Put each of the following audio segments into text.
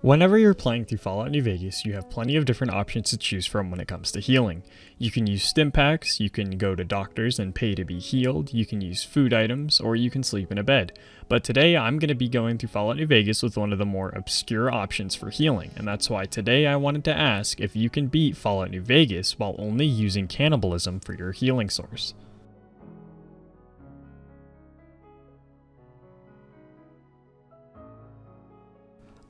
Whenever you're playing through Fallout New Vegas, you have plenty of different options to choose from when it comes to healing. You can use stim packs, you can go to doctors and pay to be healed, you can use food items, or you can sleep in a bed. But today I'm going to be going through Fallout New Vegas with one of the more obscure options for healing, and that's why today I wanted to ask if you can beat Fallout New Vegas while only using cannibalism for your healing source.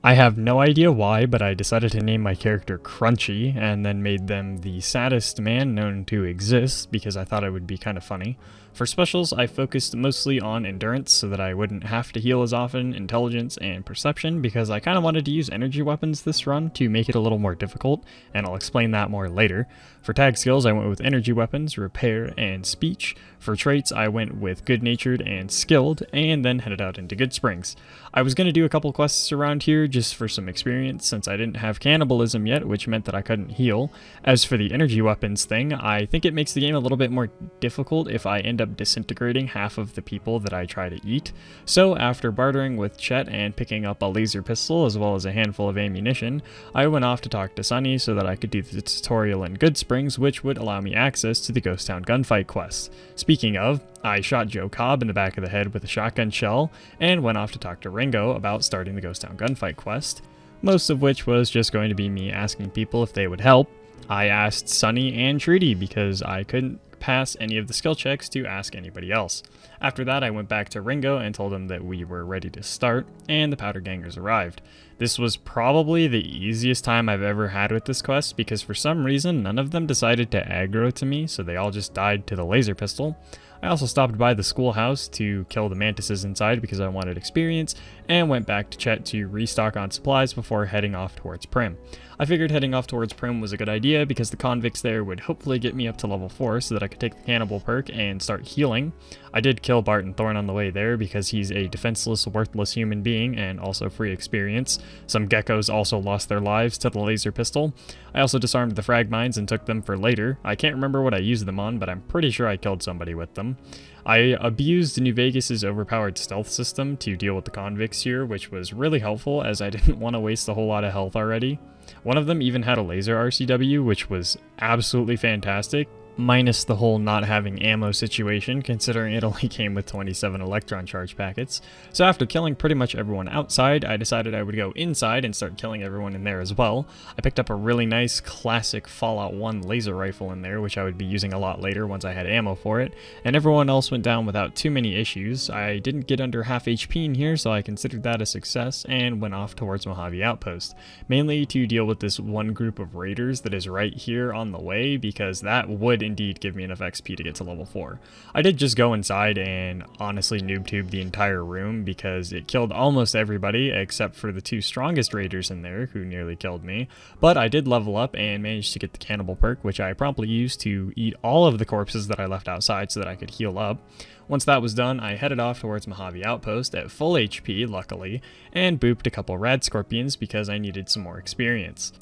I have no idea why, but I decided to name my character Crunchy, and then made them the saddest man known to exist because I thought it would be kind of funny. For specials, I focused mostly on endurance so that I wouldn't have to heal as often, intelligence, and perception because I kind of wanted to use energy weapons this run to make it a little more difficult, and I'll explain that more later. For tag skills, I went with energy weapons, repair, and speech. For traits, I went with good-natured and skilled, and then headed out into Goodsprings. I was going to do a couple quests around here just for some experience since I didn't have cannibalism yet, which meant that I couldn't heal. As for the energy weapons thing, I think it makes the game a little bit more difficult if I end up disintegrating half of the people that I try to eat. So after bartering with Chet and picking up a laser pistol as well as a handful of ammunition, I went off to talk to Sunny so that I could do the tutorial in Goodsprings, which would allow me access to the Ghost Town gunfight quest. Speaking of, I shot Joe Cobb in the back of the head with a shotgun shell and went off to talk to Ringo about starting the Ghost Town gunfight quest, most of which was just going to be me asking people if they would help. I asked Sunny and Trudy because I couldn't pass any of the skill checks to ask anybody else. After that, I went back to Ringo and told him that we were ready to start, and the powder gangers arrived. This was probably the easiest time I've ever had with this quest because for some reason none of them decided to aggro to me, so they all just died to the laser pistol. I also stopped by the schoolhouse to kill the mantises inside because I wanted experience, and went back to Chet to restock on supplies before heading off towards Prim. I figured heading off towards Prim was a good idea because the convicts there would hopefully get me up to level 4 so that I could take the cannibal perk and start healing. I did kill Barton Thorn on the way there because he's a defenseless, worthless human being and also free experience. Some geckos also lost their lives to the laser pistol. I also disarmed the frag mines and took them for later. I can't remember what I used them on, but I'm pretty sure I killed somebody with them. I abused New Vegas's overpowered stealth system to deal with the convicts here, which was really helpful as I didn't want to waste a whole lot of health already. One of them even had a laser RCW, which was absolutely fantastic, minus the whole not having ammo situation, considering it only came with 27 electron charge packets. So after killing pretty much everyone outside, I decided I would go inside and start killing everyone in there as well. I picked up a really nice classic Fallout 1 laser rifle in there, which I would be using a lot later once I had ammo for it, and everyone else went down without too many issues. I didn't get under half HP in here, so I considered that a success, and went off towards Mojave Outpost, mainly to deal with this one group of raiders that is right here on the way, because that would indeed give me enough XP to get to level 4. I did just go inside and honestly noob tube the entire room because it killed almost everybody except for the 2 strongest raiders in there who nearly killed me, but I did level up and managed to get the cannibal perk, which I promptly used to eat all of the corpses that I left outside so that I could heal up. Once that was done, I headed off towards Mojave Outpost at full HP, luckily, and booped a couple rad scorpions because I needed some more experience.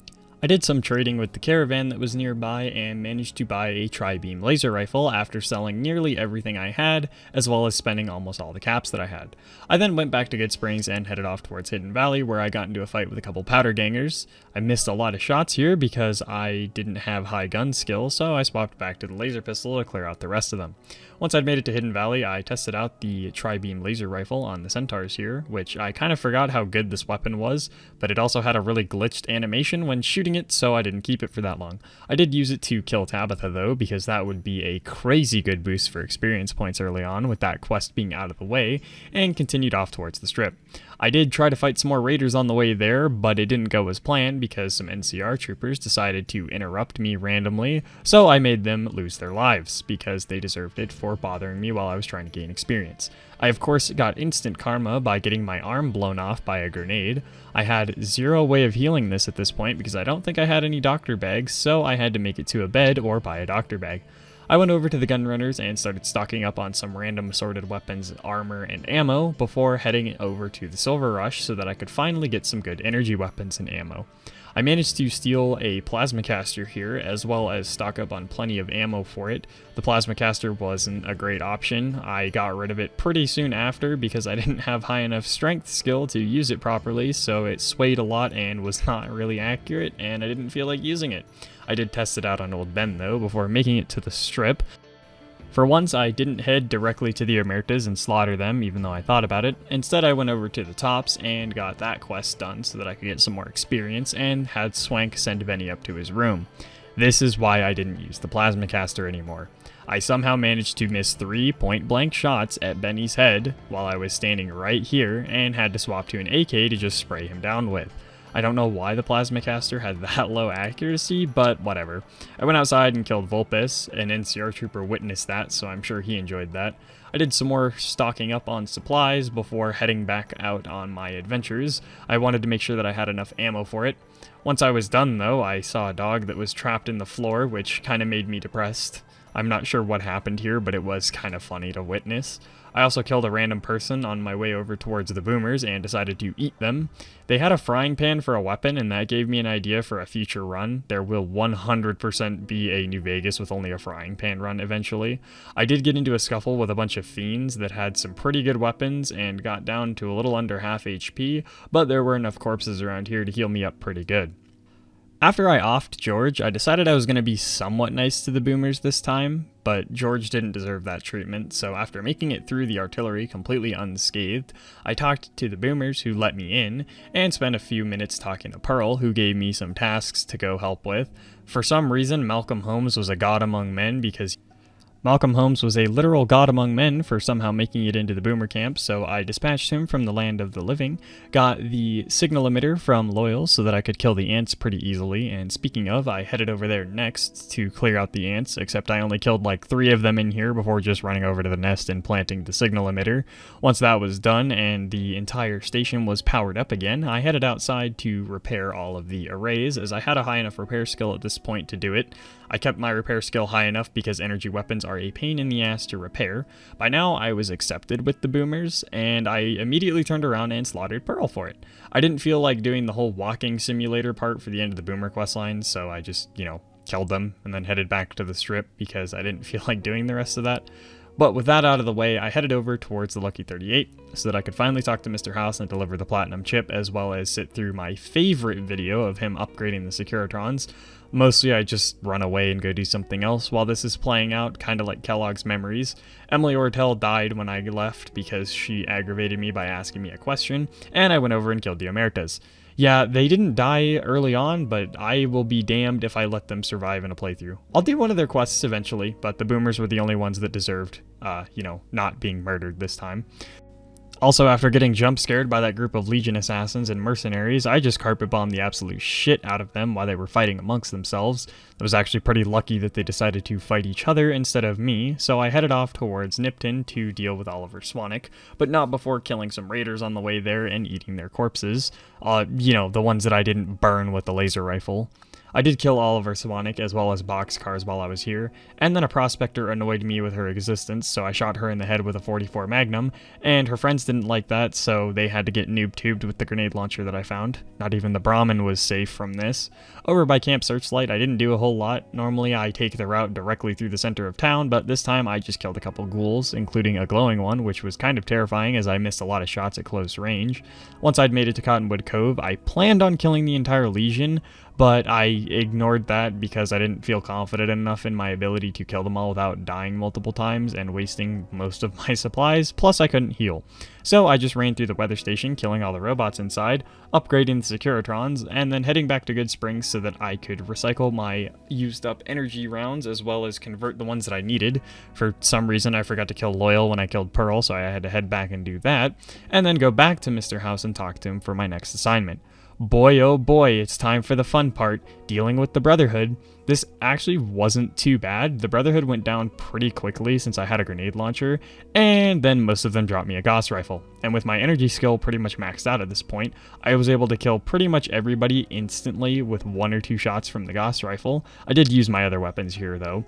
I did some trading with the caravan that was nearby and managed to buy a tri-beam laser rifle after selling nearly everything I had, as well as spending almost all the caps that I had. I then went back to Goodsprings and headed off towards Hidden Valley, where I got into a fight with a couple powder gangers. I missed a lot of shots here because I didn't have high gun skill, so I swapped back to the laser pistol to clear out the rest of them. Once I'd made it to Hidden Valley, I tested out the tri-beam laser rifle on the centaurs here, which I kind of forgot how good this weapon was, but it also had a really glitched animation when shooting it, so I didn't keep it for that long. I did use it to kill Tabitha though, because that would be a crazy good boost for experience points early on with that quest being out of the way, and continued off towards the strip. I did try to fight some more raiders on the way there, but it didn't go as planned because some NCR troopers decided to interrupt me randomly, so I made them lose their lives because they deserved it for bothering me while I was trying to gain experience. I of course got instant karma by getting my arm blown off by a grenade. I had zero way of healing this at this point because I don't think I had any doctor bags, so I had to make it to a bed or buy a doctor bag. I went over to the gun runners and started stocking up on some random assorted weapons, armor, and ammo before heading over to the Silver Rush so that I could finally get some good energy weapons and ammo. I managed to steal a plasma caster here, as well as stock up on plenty of ammo for it. The plasma caster wasn't a great option. I got rid of it pretty soon after because I didn't have high enough strength skill to use it properly, so it swayed a lot and was not really accurate, and I didn't feel like using it. I did test it out on Old Ben though, before making it to the strip. For once, I didn't head directly to the Omertas and slaughter them, even though I thought about it. Instead, I went over to the tops and got that quest done so that I could get some more experience, and had Swank send Benny up to his room. This is why I didn't use the plasma caster anymore. I somehow managed to miss 3 point-blank shots at Benny's head while I was standing right here, and had to swap to an AK to just spray him down with. I don't know why the plasma caster had that low accuracy, but whatever. I went outside and killed Vulpes. An NCR trooper witnessed that, so I'm sure he enjoyed that. I did some more stocking up on supplies before heading back out on my adventures. I wanted to make sure that I had enough ammo for it. Once I was done though, I saw a dog that was trapped in the floor, which kind of made me depressed. I'm not sure what happened here, but it was kind of funny to witness. I also killed a random person on my way over towards the boomers and decided to eat them. They had a frying pan for a weapon, and that gave me an idea for a future run. There will 100% be a New Vegas with only a frying pan run eventually. I did get into a scuffle with a bunch of fiends that had some pretty good weapons and got down to a little under half HP, but there were enough corpses around here to heal me up pretty good. After I offed George, I decided I was going to be somewhat nice to the boomers this time, but George didn't deserve that treatment, so after making it through the artillery completely unscathed, I talked to the boomers who let me in, and spent a few minutes talking to Pearl, who gave me some tasks to go help with. For some reason, Malcolm Holmes was a god among men because Malcolm Holmes was a literal god among men for somehow making it into the boomer camp, so I dispatched him from the land of the living, got the signal emitter from Loyal so that I could kill the ants pretty easily, and speaking of, I headed over there next to clear out the ants, except I only killed like 3 of them in here before just running over to the nest and planting the signal emitter. Once that was done and the entire station was powered up again, I headed outside to repair all of the arrays, as I had a high enough repair skill at this point to do it. I kept my repair skill high enough because energy weapons are a pain in the ass to repair. By now, I was accepted with the boomers, and I immediately turned around and slaughtered Pearl for it. I didn't feel like doing the whole walking simulator part for the end of the boomer questline, so I just, killed them and then headed back to the strip because I didn't feel like doing the rest of that. But with that out of the way, I headed over towards the Lucky 38 so that I could finally talk to Mr. House and deliver the Platinum Chip, as well as sit through my favorite video of him upgrading the Securitrons. Mostly I just run away and go do something else while this is playing out, kind of like Kellogg's Memories. Emily Ortel died when I left because she aggravated me by asking me a question, and I went over and killed the Omertas. Yeah, they didn't die early on, but I will be damned if I let them survive in a playthrough. I'll do one of their quests eventually, but the boomers were the only ones that deserved, not being murdered this time. Also, after getting jump scared by that group of Legion assassins and mercenaries, I just carpet bombed the absolute shit out of them while they were fighting amongst themselves. I was actually pretty lucky that they decided to fight each other instead of me, so I headed off towards Nipton to deal with Oliver Swanwick, but not before killing some raiders on the way there and eating their corpses. The ones that I didn't burn with the laser rifle. I did kill Oliver Swanwick as well as boxcars while I was here, and then a prospector annoyed me with her existence, so I shot her in the head with a 44 Magnum, and her friends didn't like that, so they had to get noob-tubed with the grenade launcher that I found. Not even the Brahmin was safe from this. Over by Camp Searchlight, I didn't do a whole lot. Normally I take the route directly through the center of town, but this time I just killed a couple ghouls, including a glowing one, which was kind of terrifying as I missed a lot of shots at close range. Once I'd made it to Cottonwood Cove, I planned on killing the entire Legion, but I ignored that because I didn't feel confident enough in my ability to kill them all without dying multiple times and wasting most of my supplies, plus I couldn't heal. So I just ran through the weather station, killing all the robots inside, upgrading the Securitrons, and then heading back to Goodsprings so that I could recycle my used up energy rounds as well as convert the ones that I needed. For some reason I forgot to kill Loyal when I killed Pearl, so I had to head back and do that, and then go back to Mr. House and talk to him for my next assignment. Boy oh boy, it's time for the fun part, dealing with the Brotherhood. This actually wasn't too bad. The Brotherhood went down pretty quickly since I had a grenade launcher, and then most of them dropped me a Gauss rifle. And with my energy skill pretty much maxed out at this point, I was able to kill pretty much everybody instantly with 1 or 2 shots from the Gauss rifle. I did use my other weapons here though.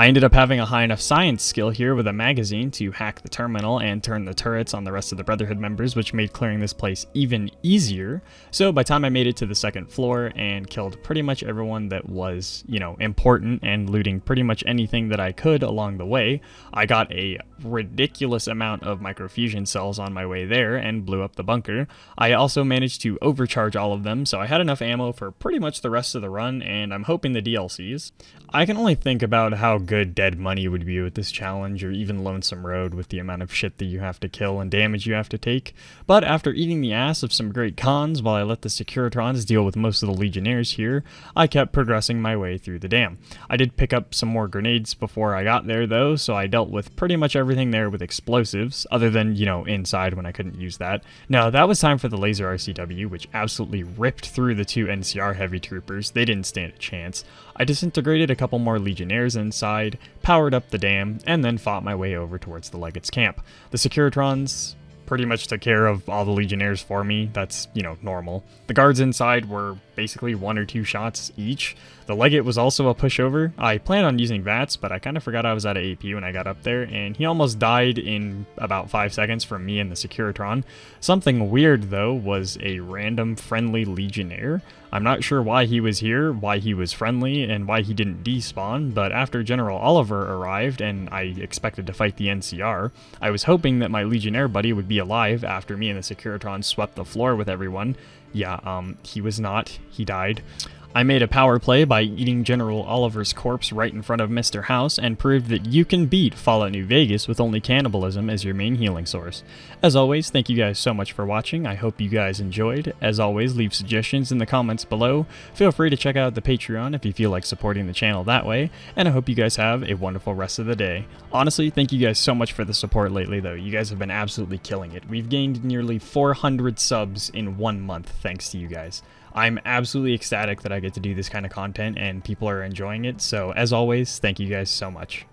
I ended up having a high enough science skill here with a magazine to hack the terminal and turn the turrets on the rest of the Brotherhood members, which made clearing this place even easier. So by the time I made it to the second floor and killed pretty much everyone that was, important and looting pretty much anything that I could along the way, I got a ridiculous amount of microfusion cells on my way there and blew up the bunker. I also managed to overcharge all of them, so I had enough ammo for pretty much the rest of the run, and I'm hoping the DLCs. I can only think about how good Dead Money would be with this challenge, or even Lonesome Road with the amount of shit that you have to kill and damage you have to take. But after eating the ass of some great cons while I let the Securitrons deal with most of the Legionnaires here, I kept progressing my way through the dam. I did pick up some more grenades before I got there though, so I dealt with pretty much everything there with explosives, other than, inside when I couldn't use that. Now that was time for the laser RCW, which absolutely ripped through the two NCR heavy troopers. They didn't stand a chance. I disintegrated a couple more Legionnaires inside, powered up the dam, and then fought my way over towards the Legate's camp. The Securitrons pretty much took care of all the Legionnaires for me. That's, normal. The guards inside were basically 1 or 2 shots each. The Legate was also a pushover. I planned on using VATS, but I kind of forgot I was out of AP when I got up there, and he almost died in about 5 seconds from me and the Securitron. Something weird, though, was a random friendly Legionnaire. I'm not sure why he was here, why he was friendly, and why he didn't despawn, but after General Oliver arrived and I expected to fight the NCR, I was hoping that my Legionnaire buddy would be alive after me and the Securitron swept the floor with everyone. Yeah, he was not. He died. I made a power play by eating General Oliver's corpse right in front of Mr. House and proved that you can beat Fallout New Vegas with only cannibalism as your main healing source. As always, thank you guys so much for watching. I hope you guys enjoyed. As always, leave suggestions in the comments below. Feel free to check out the Patreon if you feel like supporting the channel that way, and I hope you guys have a wonderful rest of the day. Honestly, thank you guys so much for the support lately though. You guys have been absolutely killing it. We've gained nearly 400 subs in 1 month thanks to you guys. I'm absolutely ecstatic that I get to do this kind of content and people are enjoying it, so as always, thank you guys so much.